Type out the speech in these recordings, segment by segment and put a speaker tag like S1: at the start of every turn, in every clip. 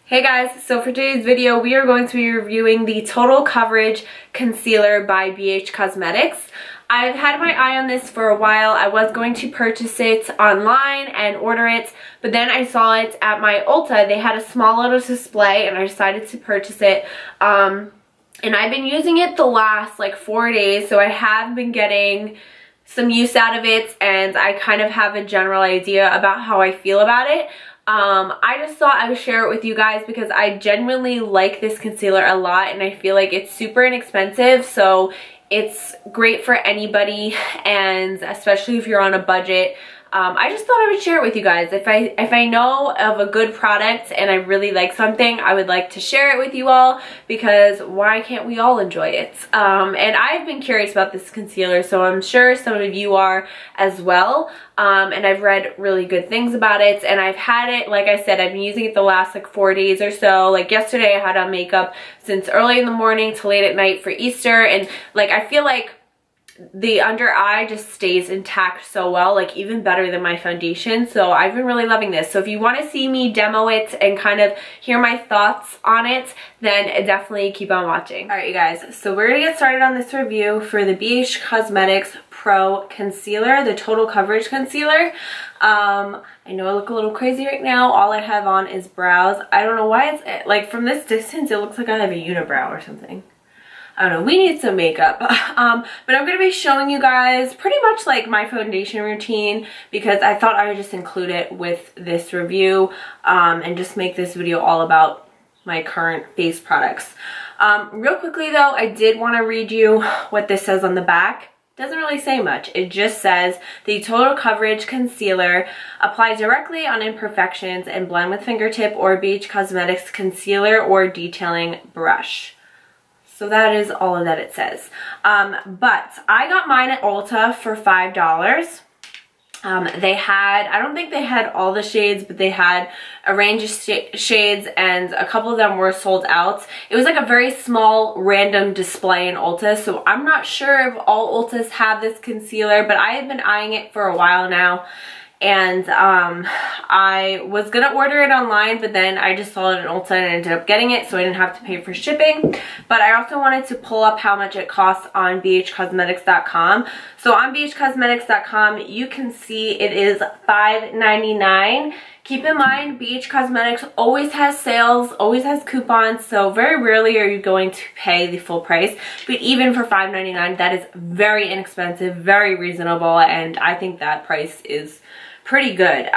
S1: Hey guys, so for today's video we are going to be reviewing the Total Coverage Concealer by BH Cosmetics. I've had my eye on this for a while. I was going to purchase it online and order it, but then I saw it at my Ulta. They had a small little display and I decided to purchase it. And I've been using it the last like 4 days, so I have been getting some use out of it and I kind of have a general idea about how I feel about it. I just thought I would share it with you guys because I genuinely like this concealer a lot and I feel like it's super inexpensive, so it's great for anybody, and especially if you're on a budget. I just thought I would share it with you guys. If I know of a good product and I really like something, I would like to share it with you all, because why can't we all enjoy it? And I've been curious about this concealer, so I'm sure some of you are as well. And I've read really good things about it, and I've had it, like I said, I've been using it the last like 4 days or so. Like yesterday I had on makeup since early in the morning to late at night for Easter, and like I feel like the under eye just stays intact so well, like even better than my foundation. So I've been really loving this. So if you want to see me demo it and kind of hear my thoughts on it, then definitely keep on watching. Alright you guys, so we're gonna get started on this review for the BH Cosmetics Pro Concealer, the Total Coverage Concealer. I know I look a little crazy right now. All I have on is brows. I don't know why it's like, from this distance it looks like I have a unibrow or something. I don't know, we need some makeup. But I'm going to be showing you guys pretty much like my foundation routine, because I thought I would just include it with this review and just make this video all about my current face products. Real quickly though, I did want to read you what this says on the back. Doesn't really say much. It just says the Total Coverage Concealer applies directly on imperfections and blend with fingertip or BH Cosmetics concealer or detailing brush. So that is all of that it says. But I got mine at Ulta for $5. They had, I don't think they had all the shades, but they had a range of shades, and a couple of them were sold out. It was like a very small random display in Ulta, so I'm not sure if all Ultas have this concealer, but I have been eyeing it for a while now. And I was gonna order it online, but then I just saw it in Ulta and ended up getting it, so I didn't have to pay for shipping. But I also wanted to pull up how much it costs on bhcosmetics.com. So on bhcosmetics.com you can see it is $5.99. Keep in mind, BH Cosmetics always has sales, always has coupons, so very rarely are you going to pay the full price. But even for $5.99, that is very inexpensive, very reasonable, and I think that price is pretty good.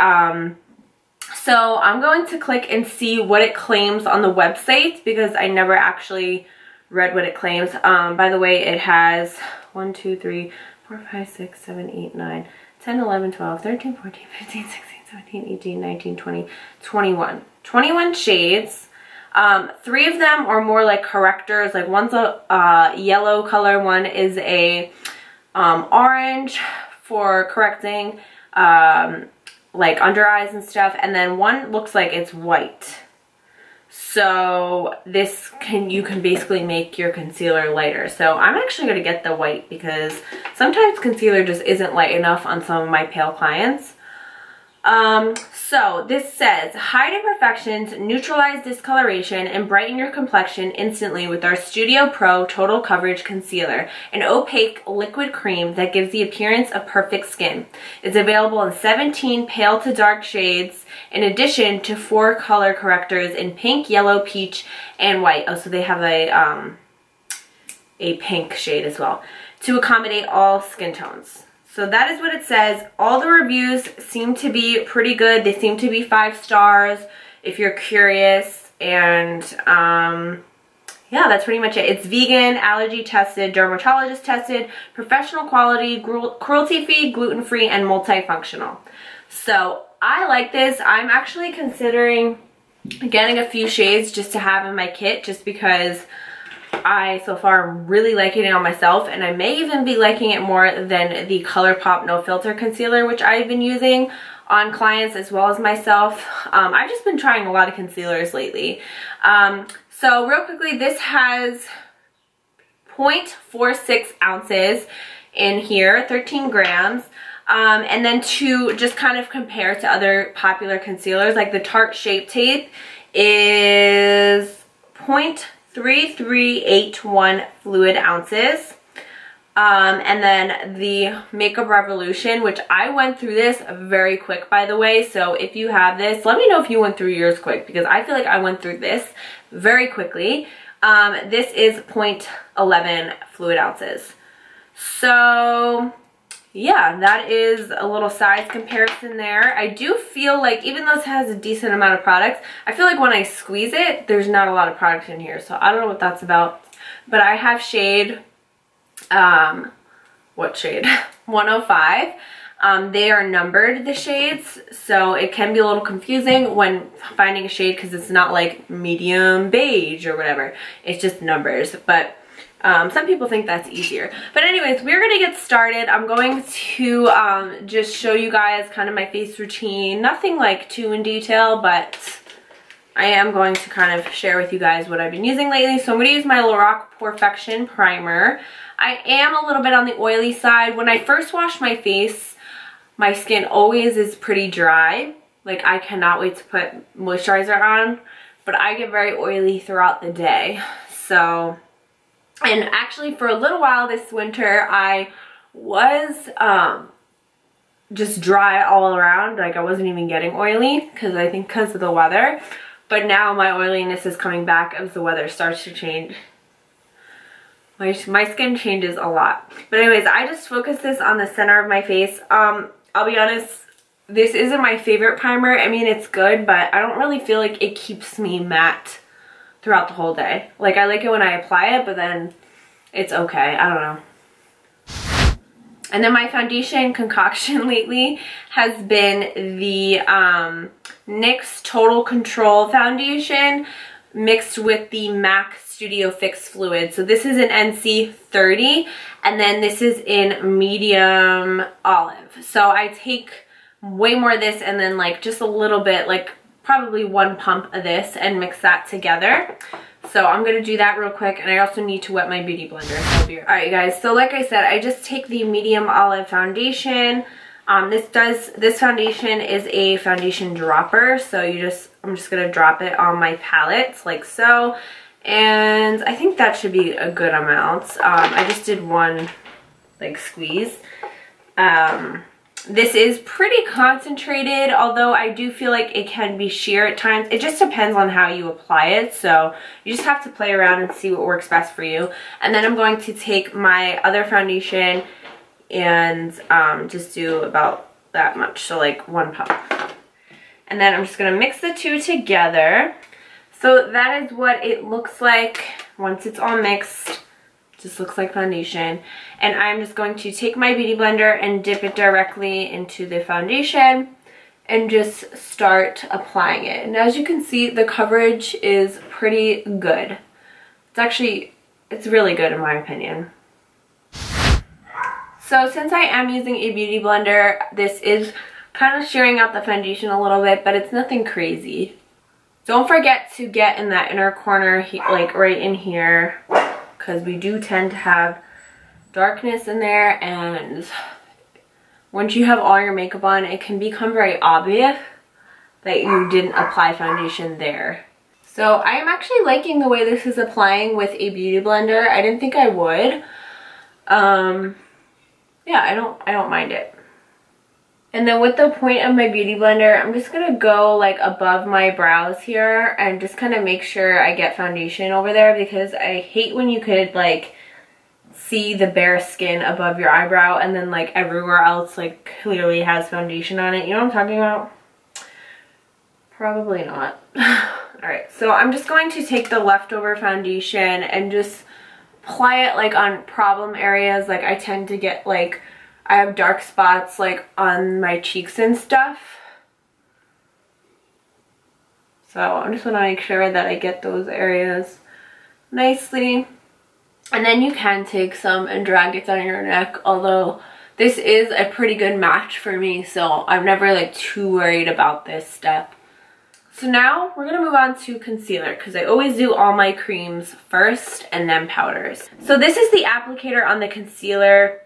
S1: So I'm going to click and see what it claims on the website, because I never actually read what it claims. By the way, it has 1, 2, 3, 4, 5, 6, 7, 8, 9, 10, 11, 12, 13, 14, 15, 16, 17, 18, 19, 20, 21. 21 shades. 3 of them are more like correctors. Like one's a yellow color, one is a orange for correcting like under eyes and stuff, and then one looks like it's white. So this you can basically make your concealer lighter. So I'm actually going to get the white, because sometimes concealer just isn't light enough on some of my pale clients. So this says, hide imperfections, neutralize discoloration, and brighten your complexion instantly with our Studio Pro Total Coverage Concealer, an opaque liquid cream that gives the appearance of perfect skin. It's available in 17 pale to dark shades, in addition to 4 color correctors in pink, yellow, peach, and white. Oh, so they have a pink shade as well, to accommodate all skin tones. So that is what it says. All the reviews seem to be pretty good. They seem to be 5 stars if you're curious. And yeah, that's pretty much it. It's vegan, allergy tested, dermatologist tested, professional quality, cruelty-free, gluten-free, and multifunctional. So I like this. I'm actually considering getting a few shades just to have in my kit, just because I so far am really liking it on myself, and I may even be liking it more than the ColourPop No Filter Concealer, which I've been using on clients as well as myself. I've just been trying a lot of concealers lately. So real quickly, this has 0.46 ounces in here, 13 grams. And then to just kind of compare to other popular concealers, like the Tarte Shape Tape is 0.3381 fluid ounces. And then the Makeup Revolution, which I went through this very quick, by the way. So if you have this, let me know if you went through yours quick, because I feel like I went through this very quickly. This is 0.11 fluid ounces. So yeah, that is a little size comparison there. I do feel like, even though this has a decent amount of products, I feel like when I squeeze it, there's not a lot of product in here. So I don't know what that's about. But I have shade, what shade? 105. They are numbered, the shades, so it can be a little confusing when finding a shade because it's not like medium beige or whatever. It's just numbers, but some people think that's easier. But anyways, we're gonna get started. I'm going to just show you guys kind of my face routine. Nothing like too in detail, but I am going to kind of share with you guys what I've been using lately. So I'm gonna use my Lorac Porefection primer. I am a little bit on the oily side. When I first wash my face, my skin always is pretty dry. Like, I cannot wait to put moisturizer on, but I get very oily throughout the day. So, and actually for a little while this winter, I was just dry all around. Like, I wasn't even getting oily because I think because of the weather. But now my oiliness is coming back as the weather starts to change. My skin changes a lot. But anyways, I just focus this on the center of my face. I'll be honest, this isn't my favorite primer. I mean, it's good, but I don't really feel like it keeps me matte throughout the whole day. Like, I like it when I apply it, but then it's okay. I don't know. And then my foundation concoction lately has been the NYX Total Control foundation mixed with the MAC Studio Fix Fluid. So this is an NC30, and then this is in medium olive. So I take way more of this and then like just a little bit, like probably 1 pump of this, and mix that together. So I'm gonna do that real quick, and I also need to wet my beauty blender. So alright guys, so like I said, I just take the medium olive foundation. This foundation is a foundation dropper, so I'm just gonna drop it on my palette like so, and I think that should be a good amount. I just did one like squeeze. This is pretty concentrated, although I do feel like it can be sheer at times. It just depends on how you apply it, so you just have to play around and see what works best for you. And then I'm going to take my other foundation and just do about that much, so like 1 pump. And then I'm just gonna mix the two together. So that is what it looks like once it's all mixed. Just looks like foundation. And I'm just going to take my beauty blender and dip it directly into the foundation and just start applying it. And as you can see, the coverage is pretty good. It's really good in my opinion. So since I am using a beauty blender, this is kind of shearing out the foundation a little bit, but it's nothing crazy. Don't forget to get in that inner corner, like right in here, because we do tend to have darkness in there, and once you have all your makeup on, it can become very obvious that you didn't apply foundation there. So I am actually liking the way this is applying with a beauty blender. I didn't think I would. Yeah, I don't mind it. And then with the point of my beauty blender, I'm just gonna go like above my brows here and just kind of make sure I get foundation over there, because I hate when you could like see the bare skin above your eyebrow and then like everywhere else like clearly has foundation on it. You know what I'm talking about? Probably not. Alright, so I'm just going to take the leftover foundation and just apply it like on problem areas. Like I tend to get like, I have dark spots like on my cheeks and stuff. So I just want to make sure that I get those areas nicely. And then you can take some and drag it down your neck, although this is a pretty good match for me, so I'm never like too worried about this step. So now we're gonna move on to concealer, because I always do all my creams first and then powders. So this is the applicator on the concealer.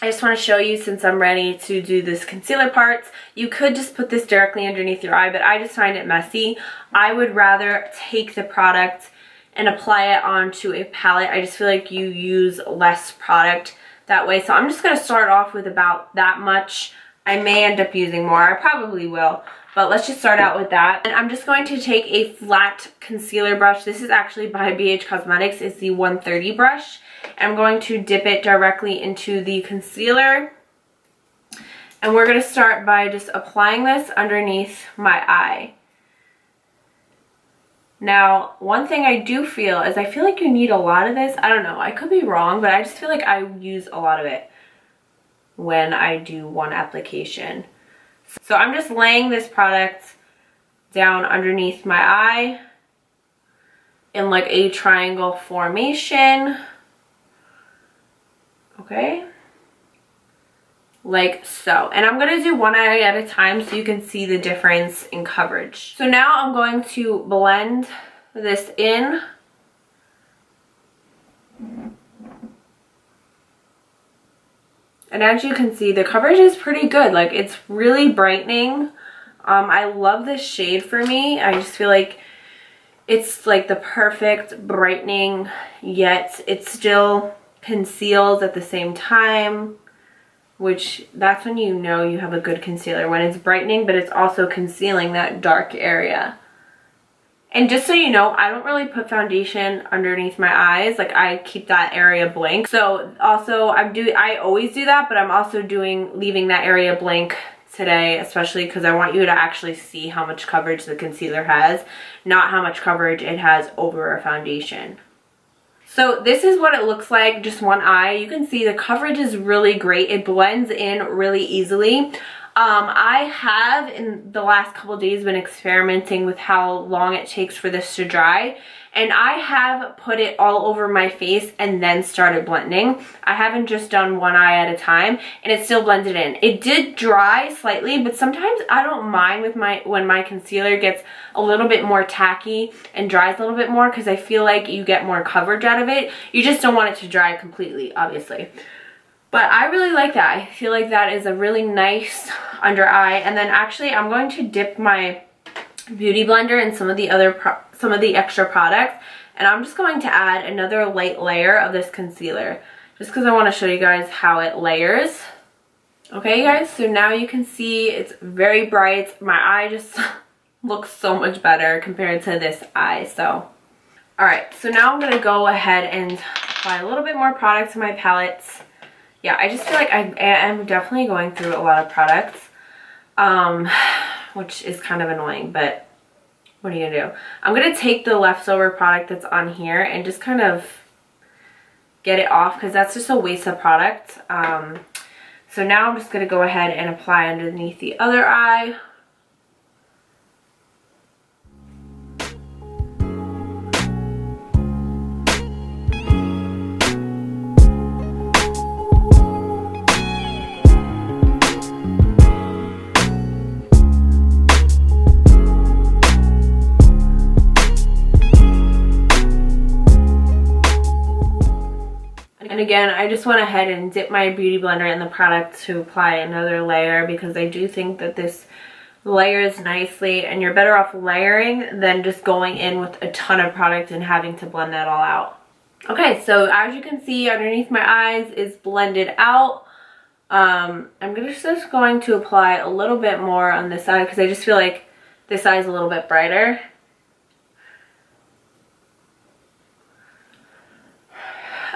S1: I just want to show you, since I'm ready to do this concealer part, you could just put this directly underneath your eye, but I just find it messy. I would rather take the product and apply it onto a palette. I just feel like you use less product that way. So I'm just going to start off with about that much. I may end up using more. I probably will. But let's just start out with that. And I'm just going to take a flat concealer brush. This is actually by BH Cosmetics. It's the 130 brush. I'm going to dip it directly into the concealer. And we're going to start by just applying this underneath my eye. Now, one thing I do feel is I feel like you need a lot of this. I don't know. I could be wrong, but I just feel like I use a lot of it when I do one application. So I'm just laying this product down underneath my eye in like a triangle formation. Okay, like so. And I'm going to do one eye at a time so you can see the difference in coverage. So now I'm going to blend this in. And as you can see, the coverage is pretty good. Like, it's really brightening. I love this shade for me. I just feel like it's like the perfect brightening, yet it still conceals at the same time, which that's when you know you have a good concealer, when it's brightening but it's also concealing that dark area. And just so you know, I don't really put foundation underneath my eyes. Like, I keep that area blank. So also I always do that, but I'm also leaving that area blank today, especially because I want you to actually see how much coverage the concealer has, not how much coverage it has over a foundation. So this is what it looks like, just one eye. You can see the coverage is really great. It blends in really easily. I have in the last couple days been experimenting with how long it takes for this to dry, and I have put it all over my face and then started blending. I haven't just done one eye at a time, and it still blended in. It did dry slightly, but sometimes I don't mind with when my concealer gets a little bit more tacky and dries a little bit more, because I feel like you get more coverage out of it. You just don't want it to dry completely, obviously. But I really like that. I feel like that is a really nice under eye. And then actually I'm going to dip my beauty blender in some of the extra products, and I'm just going to add another light layer of this concealer just because I want to show you guys how it layers. Okay, you guys, so now you can see it's very bright. My eye just looks so much better compared to this eye. So alright, so now I'm going to go ahead and apply a little bit more product to my palettes. Yeah, I just feel like I am definitely going through a lot of products, which is kind of annoying, but what are you gonna do? I'm gonna take the leftover product that's on here and just kind of get it off, because that's just a waste of product. So now I'm just gonna go ahead and apply underneath the other eye. And again, I just went ahead and dipped my beauty blender in the product to apply another layer, because I do think that this layers nicely, and you're better off layering than just going in with a ton of product and having to blend that all out. Okay, so as you can see, underneath my eyes is blended out. I'm just going to apply a little bit more on this side, because I just feel like this side is a little bit brighter.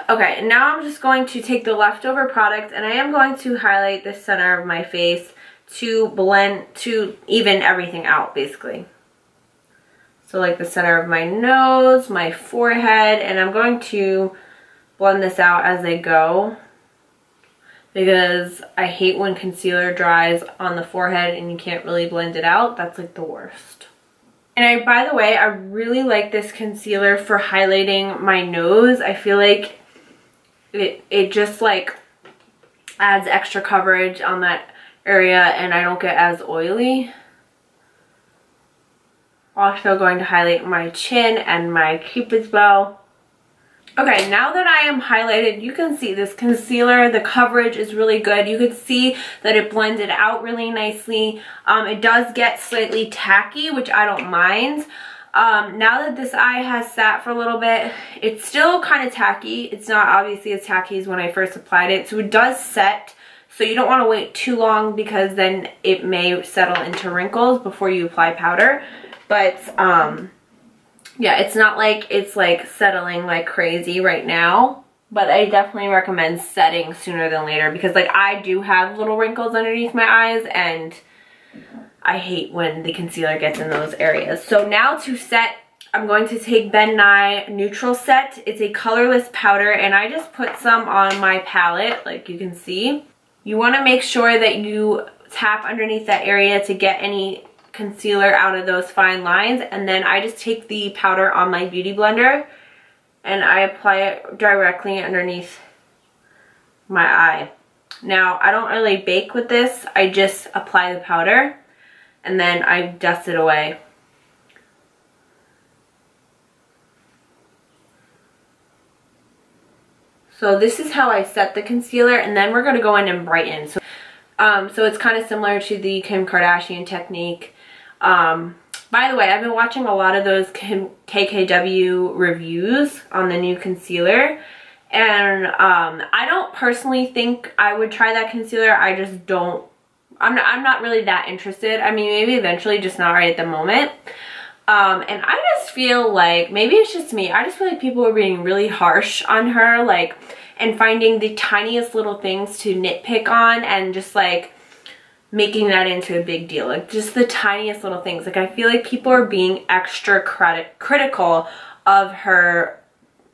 S1: Okay, now I'm just going to take the leftover product, and I am going to highlight the center of my face to even everything out, basically. So like the center of my nose, my forehead, and I'm going to blend this out as I go, because I hate when concealer dries on the forehead and you can't really blend it out. That's like the worst. And by the way, I really like this concealer for highlighting my nose. I feel like it just like adds extra coverage on that area, and I don't get as oily. Also going to highlight my chin and my cupid's bow. Okay, now that I am highlighted, you can see this concealer, the coverage is really good. You could see that it blended out really nicely. It does get slightly tacky, which I don't mind. Now that this eye has sat for a little bit, it's still kind of tacky. It's not obviously as tacky as when I first applied it. So it does set, so you don't want to wait too long because then it may settle into wrinkles before you apply powder. But, yeah, it's not like it's like settling like crazy right now, but I definitely recommend setting sooner than later because like I do have little wrinkles underneath my eyes and I hate when the concealer gets in those areas. So now to set, I'm going to take Nye Neutral Set. It's a colorless powder and I just put some on my palette like you can see. You want to make sure that you tap underneath that area to get any concealer out of those fine lines, and then I just take the powder on my beauty blender and I apply it directly underneath my eye. Now I don't really bake with this, I just apply the powder and then I dust it away. So this is how I set the concealer, and then we're going to go in and brighten. So it's kind of similar to the Kim Kardashian technique. By the way, I've been watching a lot of those KKW reviews on the new concealer, and I don't personally think I would try that concealer. I just don't, I'm not really that interested. I mean, maybe eventually, just not right at the moment. And I just feel like, maybe it's just me, I just feel like people are being really harsh on her, like, and finding the tiniest little things to nitpick on and just like making that into a big deal, like just the tiniest little things. Like I feel like people are being extra critical of her,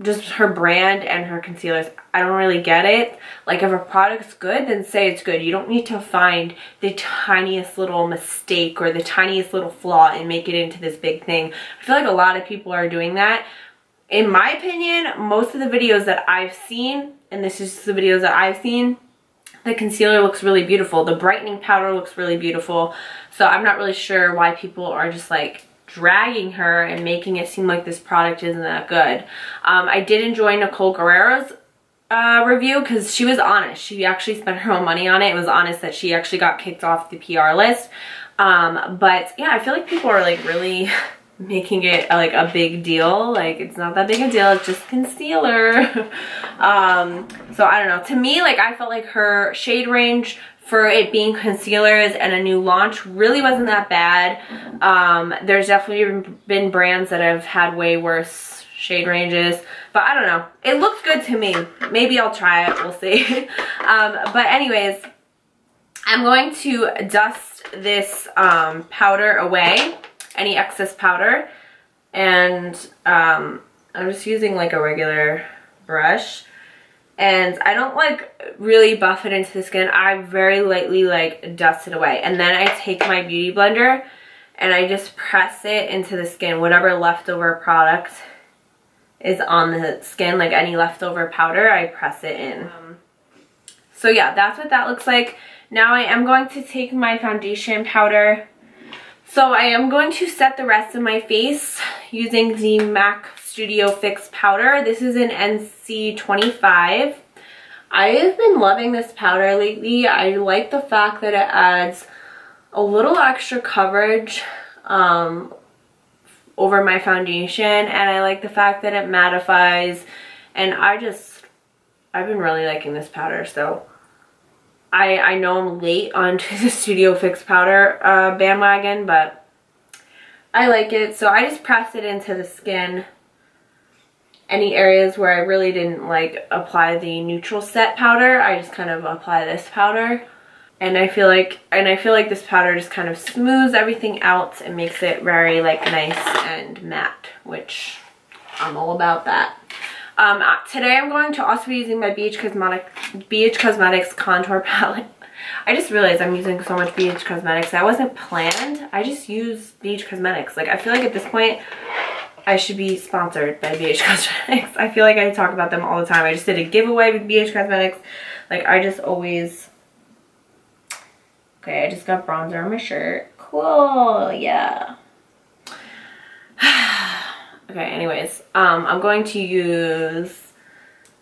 S1: just her brand and her concealers. I don't really get it. Like if a product's good, then say it's good. You don't need to find the tiniest little mistake or the tiniest little flaw and make it into this big thing. I feel like a lot of people are doing that. In my opinion, most of the videos that I've seen, and this is the videos that I've seen, the concealer looks really beautiful. The brightening powder looks really beautiful. So I'm not really sure why people are just like dragging her and making it seem like this product isn't that good. I did enjoy Nicole Guerrero's review because she was honest. She actually spent her own money on it. It was honest that she actually got kicked off the PR list. But yeah, I feel like people are like really making it like a big deal. Like it's not that big a deal, it's just concealer. So I don't know, to me, like I felt like her shade range for it being concealers and a new launch really wasn't that bad. There's definitely been brands that have had way worse shade ranges, but I don't know, it looked good to me. Maybe I'll try it, we'll see. But anyways, I'm going to dust this powder away, any excess powder, and I'm just using like a regular brush, and I don't like really buff it into the skin. I very lightly like dust it away, and then I take my beauty blender and I just press it into the skin. Whatever leftover product is on the skin, like any leftover powder, I press it in. So yeah, that's what that looks like. Now I am going to take my foundation powder. So I am going to set the rest of my face using the MAC Studio Fix powder. This is an NC25. I have been loving this powder lately. I like the fact that it adds a little extra coverage over my foundation, and I like the fact that it mattifies, and I've been really liking this powder. So I know I'm late onto the Studio Fix powder bandwagon, but I like it. So I just press it into the skin. Any areas where I really didn't like apply the Neutral Set powder, I just kind of apply this powder. And I feel like this powder just kind of smooths everything out and makes it very like nice and matte, which I'm all about that. Today I'm going to also be using my BH Cosmetics contour palette. I just realized I'm using so much BH Cosmetics. That wasn't planned. I just use BH Cosmetics. Like I feel like at this point I should be sponsored by BH Cosmetics. I feel like I talk about them all the time. I just did a giveaway with BH Cosmetics. Like I just always... Okay, I just got bronzer on my shirt. Cool, yeah. Okay, anyways, I'm going to use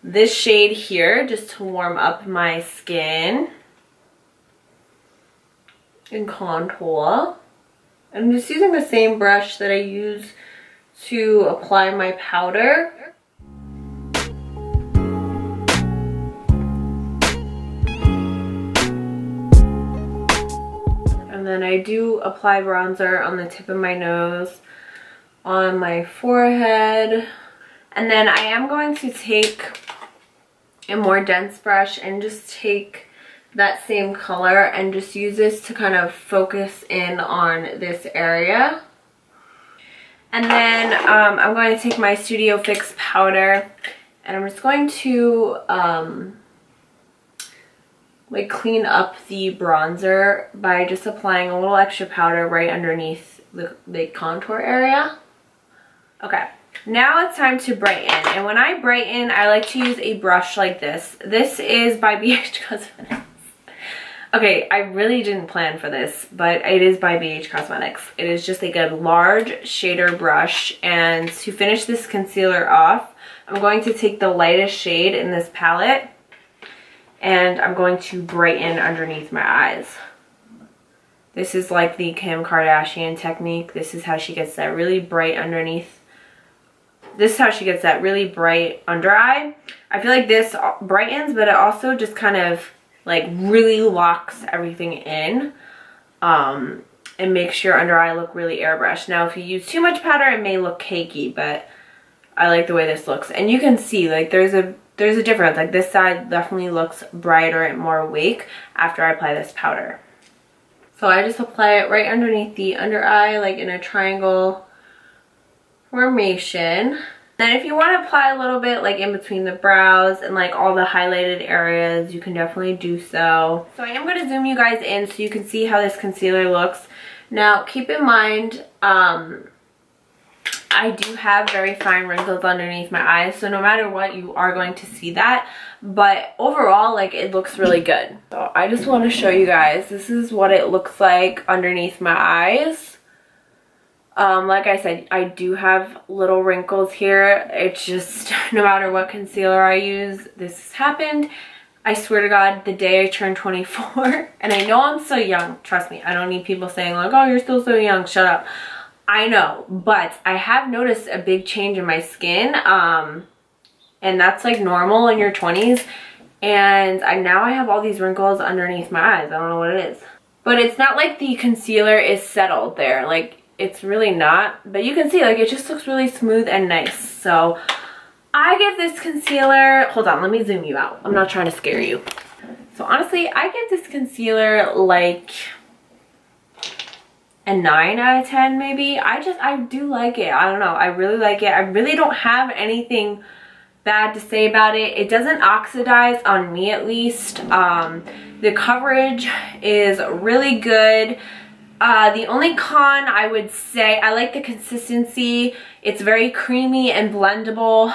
S1: this shade here just to warm up my skin and contour. I'm just using the same brush that I use to apply my powder. And then I do apply bronzer on the tip of my nose, on my forehead. And then I am going to take a more dense brush and just take that same color and just use this to kind of focus in on this area. And then I'm going to take my Studio Fix powder and I'm just going to like clean up the bronzer by just applying a little extra powder right underneath the contour area. Okay, now it's time to brighten. And when I brighten, I like to use a brush like this. This is by BH Cosmetics. Okay, I really didn't plan for this, but it is by BH Cosmetics. It is just like a large shader brush, and to finish this concealer off, I'm going to take the lightest shade in this palette, and I'm going to brighten underneath my eyes. This is like the Kim Kardashian technique. This is how she gets that really bright underneath. This is how she gets that really bright under eye. I feel like this brightens, but it also just kind of like really locks everything in and makes your under eye look really airbrushed. Now if you use too much powder, it may look cakey, but I like the way this looks. And you can see like there's a difference. Like this side definitely looks brighter and more awake after I apply this powder. So I just apply it right underneath the under eye, like in a triangle formation. Then if you want to apply a little bit like in between the brows and like all the highlighted areas, you can definitely do so. So I am going to zoom you guys in so you can see how this concealer looks. Now keep in mind, I do have very fine wrinkles underneath my eyes, so no matter what, you are going to see that. But overall, like, it looks really good. So I just want to show you guys, this is what it looks like underneath my eyes. Like I said, I do have little wrinkles here. It's just, no matter what concealer I use, this has happened. I swear to God, the day I turned 24, and I know I'm so young, trust me, I don't need people saying like, oh, you're still so young, shut up. I know, but I have noticed a big change in my skin, and that's like normal in your 20s, and now I have all these wrinkles underneath my eyes. I don't know what it is. But it's not like the concealer is settled there, like, it's really not, but you can see like it just looks really smooth and nice. So I give this concealer, hold on, let me zoom you out. I'm not trying to scare you. So honestly, I give this concealer like a 9 out of 10 maybe. I do like it. I don't know, I really like it. I really don't have anything bad to say about it. It doesn't oxidize on me, at least. The coverage is really good. The only con, I would say, I like the consistency. It's very creamy and blendable.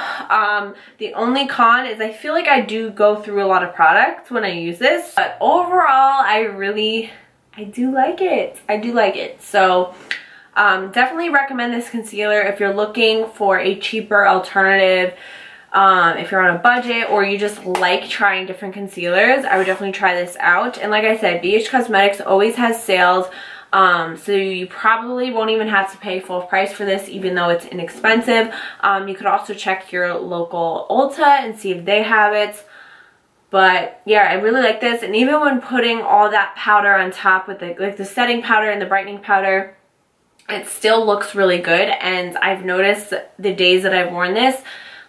S1: The only con is I feel like I do go through a lot of products when I use this. But overall, I do like it. I do like it. So definitely recommend this concealer if you're looking for a cheaper alternative. If you're on a budget or you just like trying different concealers, I would definitely try this out. And like I said, BH Cosmetics always has sales. So you probably won't even have to pay full price for this, even though it's inexpensive. You could also check your local Ulta and see if they have it. But yeah, I really like this. And even when putting all that powder on top with the setting powder and the brightening powder, it still looks really good. And I've noticed the days that I've worn this,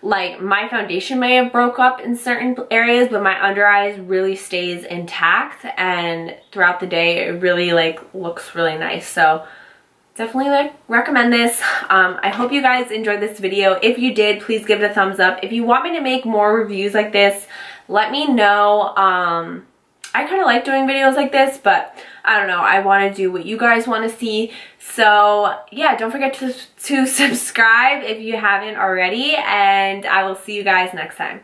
S1: like my foundation may have broke up in certain areas, but my under eyes really stays intact, and throughout the day it really like looks really nice. So definitely like recommend this. I hope you guys enjoyed this video. If you did, please give it a thumbs up. If you want me to make more reviews like this, let me know. I kind of like doing videos like this, but I don't know, I want to do what you guys want to see. So yeah, don't forget to subscribe if you haven't already, and I will see you guys next time.